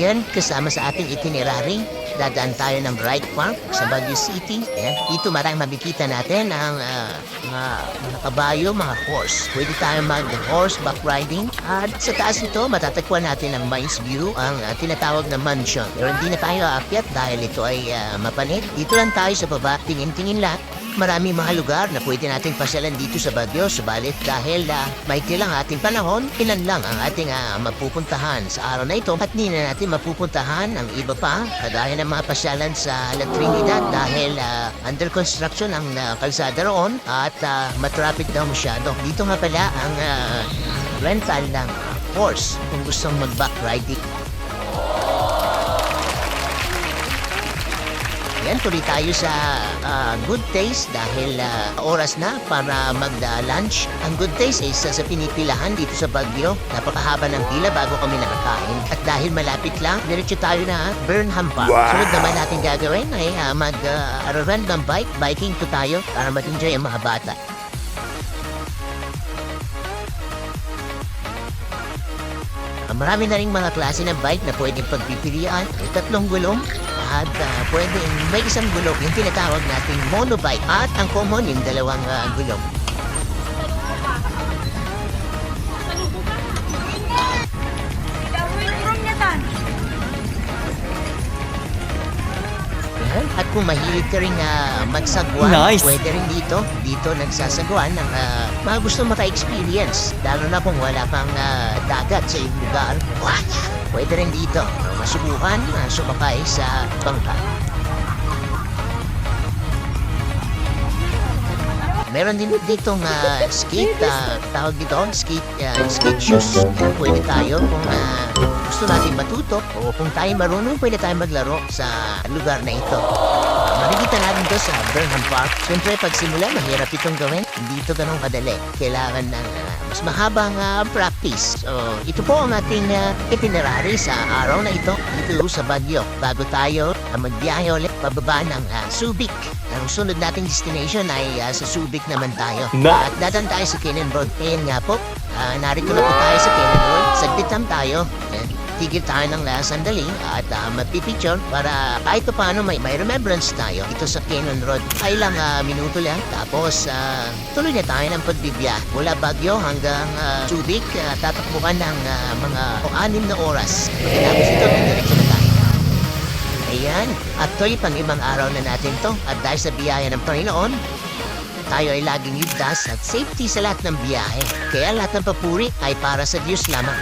Yan, kasama sa ating itinerary. Dadaan tayo ng Bright Park sa Baguio City. Ayan. Dito maraming makikita natin ang mga kabayo, mga horse. Pwede tayo mag-horseback riding. At sa taas nito, matatagpuan natin ang Mines View, ang tinatawag na mansion. Pero hindi na tayo aakyat dahil ito ay mapanit. Dito lang tayo sa baba, tingin-tingin lang. Maraming mga lugar na pwede nating pasyalan dito sa Baguio, subalit dahil maikli lang ating panahon, ilan lang ang ating mapupuntahan sa araw na ito at hindi na natin mapupuntahan ang iba pa, kagaya ng mga pasyalan sa La Trinidad dahil under construction ang kalsada roon at matraffic daw masyado. Dito nga pala ang rental ng horse kung gustong mag-back riding. Yan, tuloy tayo sa Good Taste dahil oras na para mag-lunch. Ang Good Taste ay isa sa pinipilahan dito sa Baguio. Napakahaba ng pila bago kami nakakain. At dahil malapit lang, diretso tayo na Burnham Park. Wow! Sunod naman natin gagawin ay mag-random biking to tayo para mag-enjoy ang mga bata. Marami na rin mga klase ng bike na pwedeng pagpipilian. May 3 gulong at pwedeng may isang gulong yung tinatawag nating monobike at ang common yung 2 gulong. Yan. At kung mahilig ka rin magsagwan, Nice. pwede rin dito. Dito nagsasagwan ng mga gusto maka-experience. Lalo na kung wala pang dagat sa iyong lugar. Pwede rin dito masubukan sumakay sa bangka. Meron din ditong skate, tawag dito, skate shoes. Pwede tayo kung gusto natin matuto o kung tayo marunong, pwede tayo maglaro sa lugar na ito. Makikita natin ito sa Burnham Park. Siyempre, pag simula, mahirap itong gawin. Hindi ito ganun kadali. Kailangan ng mas mahabang practice. So, ito po ang ating itinerary sa araw na ito dito sa Baguio. Bago tayo magbiyahe ulit pababa ng Subic. Ang sunod nating destination ay sa Subic naman tayo. At dadaan tayo sa Cannon Road. Ayan nga po, narito na po tayo sa Cannon Road. Saglit lang tayo. Ayan. Tigil tayo ng sandali at magpipicture para kahit pa paano may remembrance tayo ito sa Cannon Road. Ay lang minuto lang. Tapos tuloy na tayo ng pagbibiyahe. Mula Baguio hanggang Subic, tatakbuhan ng mga 6 na oras. Pagkatapos ito, diretso na tayo. Ayan, at to'y pang-ibang araw na natin to. At dahil sa biyaya ng Panginoon, tayo ay laging ligtas at safety sa lahat ng biyahe. Kaya lahat ng papuri ay para sa Diyos lamang.